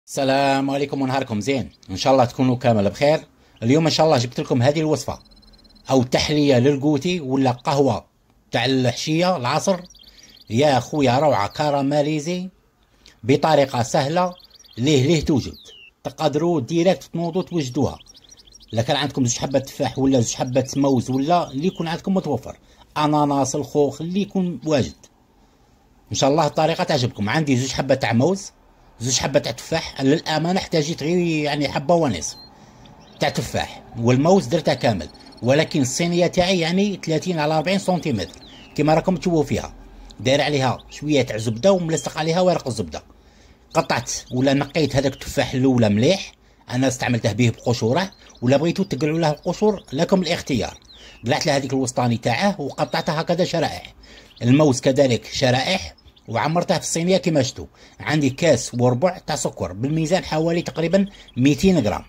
السلام عليكم ونهاركم زين، ان شاء الله تكونوا كامل بخير. اليوم ان شاء الله جبت لكم هذه الوصفه او تحليه للقوتي ولا قهوه تاع الحشيه العصر. يا خويا روعه كراميليزي بطريقه سهله ليه توجد، تقدروا ديريكت تنوضوا توجدوها. الا كان عندكم زوج حبات تفاح ولا زوج حبات موز ولا اللي يكون عندكم متوفر، اناناس الخوخ اللي يكون واجد، ان شاء الله الطريقه تعجبكم. عندي زوج حبات تاع موز، زوج حبات تاع تفاح. للامانه احتاجيت غير يعني حبه ونصف تاع تفاح، والموز درتها كامل، ولكن الصينيه تاعي يعني 30 على 40 سنتيمتر كما راكم تشوفوا فيها. داير عليها شويه تاع زبده وملصق عليها ورق الزبده. قطعت ولا نقيت هذاك التفاح الاولى مليح، انا استعملته به بقشوره، ولا بغيتو تقلعوا له القشور لكم الاختيار. قلعت له هذيك الوسطاني تاعه وقطعتها هكذا شرائح. الموز كذلك شرائح، وعمرتها في الصينيه كما شفتوا. عندي كاس وربع تاع سكر بالميزان حوالي تقريبا 200 غرام،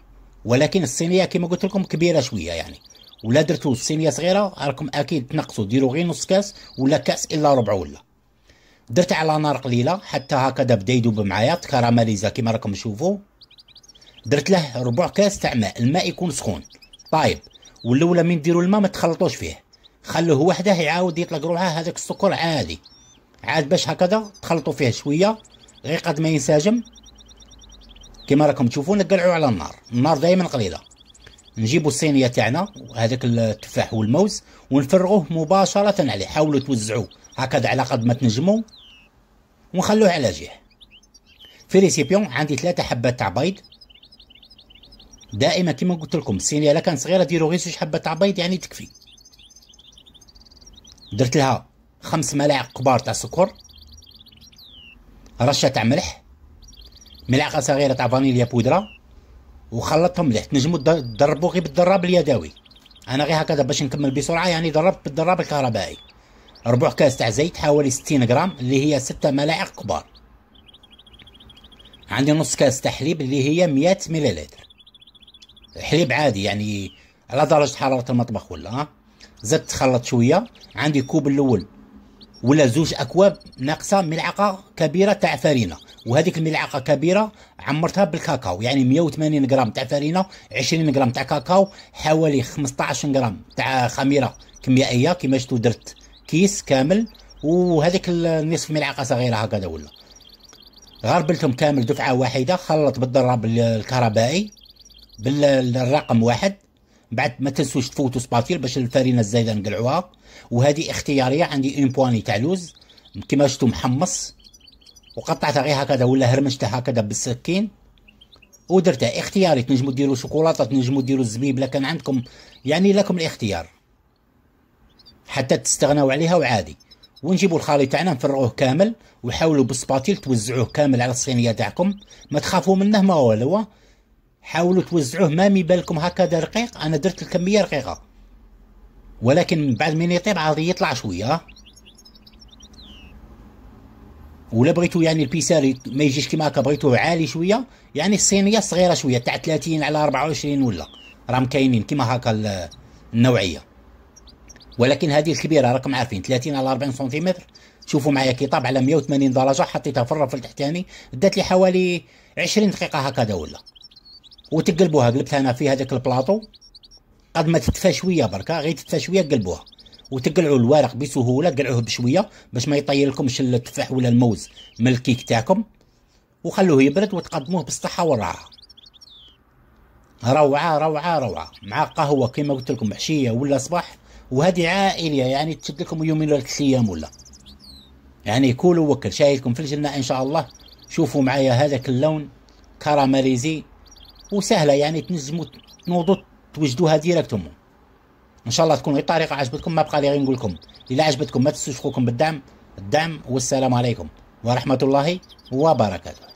ولكن الصينيه كما قلت لكم كبيره شويه يعني. ولا درتو الصينيه صغيره راكم اكيد تنقصوا ديروا غير نص كاس ولا كاس الا ربع. ولا درت على نار قليله حتى هكذا بدا يذوب معايا كراميليزا كما راكم تشوفوا. درت له ربع كاس تاع ماء، الماء يكون سخون طايب. والاولى من ديروا الماء ما تخلطوش فيه، خلوه وحده يعاود يطلق روحه هذاك السكر عادي عاد، باش هكذا تخلطوا فيه شويه غير قد ما ينسجم كما راكم تشوفوا. نقلعوا على النار دائما قليله. نجيبوا الصينيه تاعنا هذاك التفاح والموز ونفرغوه مباشره عليه. حاولوا توزعوه هكذا على قد ما تنجموا ونخلوه على جهه. في ريسيبيون عندي 3 حبات تاع بيض. دائما كما قلت لكم الصينيه الا كانت صغيره ديروا غير 2 حبات تاع بيض يعني تكفي. درت لها 5 ملاعق كبار تاع سكر، رشه تاع ملح، ملعقه صغيره تاع فانيليا بودره، وخلطتهم مليح. تنجموا تضربوا غير بالضراب اليدوي، انا غير هكذا باش نكمل بسرعه يعني ضربت بالضراب الكهربائي. ربع كاس تاع زيت حوالي 60 غرام اللي هي 6 ملاعق كبار. عندي نص كاس تاع حليب اللي هي 100 مليلتر حليب عادي يعني على درجه حراره المطبخ. ولا زدت خلط شويه. عندي كوب الاول ولا زوج اكواب ناقصه ملعقه كبيره تاع فرينه، وهذيك الملعقه كبيره عمرتها بالكاكاو يعني 180 غرام تاع فرينه، 20 غرام تاع كاكاو، حوالي 15 غرام تاع خميره كيميائيه كما شفتوا. درت كيس كامل، وهذيك النصف ملعقه صغيره هكذا. ولا غربلتهم كامل دفعه واحده. خلط بالضراب الكهربائي بالرقم 1. بعد ما تنسوش تفوتوا سباتيل باش الفرينه الزايده نقلعوها. وهذه اختياريه. عندي اون بواني تاع لوز كما شفتوا محمص، وقطعتها غير هكذا ولا هرمشتها هكذا بالسكين ودرتها. اختياري، تنجموا ديروا شوكولاته، تنجموا ديروا الزبيب، لكن عندكم يعني لكم الاختيار حتى تستغنوا عليها وعادي. ونجيبوا الخليط تاعنا نفرغوه كامل، وحاولوا بالسباتيل توزعوه كامل على الصينيه تاعكم. ما تخافوا منه ما والو، حاولوا توزعوه ما يبالكم هكذا رقيق. انا درت الكميه رقيقه، ولكن بعد ما يطيب عاد يطلع شويه. ولا بغيتو يعني البيسار ما يجيش كيما هكا، بغيتوه عالي شويه يعني الصينيه صغيره شويه تاع 30 على 24 ولا راهم كاينين كيما هكا النوعيه. ولكن هذه الكبيره راكم عارفين 30 على 40 سنتيمتر. شوفوا معايا كي طاب على 180 درجه، حطيتها في الرف التحتاني دات لي حوالي 20 دقيقه هكذا. ولا وتقلبوها. قلبتها انا في هذاك البلاطو قد ما تتفى شويه بركه، غير تتفى شويه قلبوها. وتقلعوا الورق بسهوله، قلعوه بشويه باش ما يطيلكمش التفاح ولا الموز من الكيك تاعكم، وخلوه يبرد وتقدموه بالصحه والراحه. روعه روعه روعه مع قهوه كما قلت لكم عشيه ولا صباح. وهذه عائليه يعني تشد لكم يومين ولا 3 ايام ولا يعني. كولوا وكل شايلكم في الجنه ان شاء الله. شوفوا معايا هذاك اللون كراميليزي وسهله يعني، تنجموا تنوضوا توجدوها ديريكتومون. ان شاء الله تكون الطريقه عجبتكم. ما بقى لي غير نقول لكم الا عجبتكم ما تنسوش خوكم بالدعم. والسلام عليكم ورحمه الله وبركاته.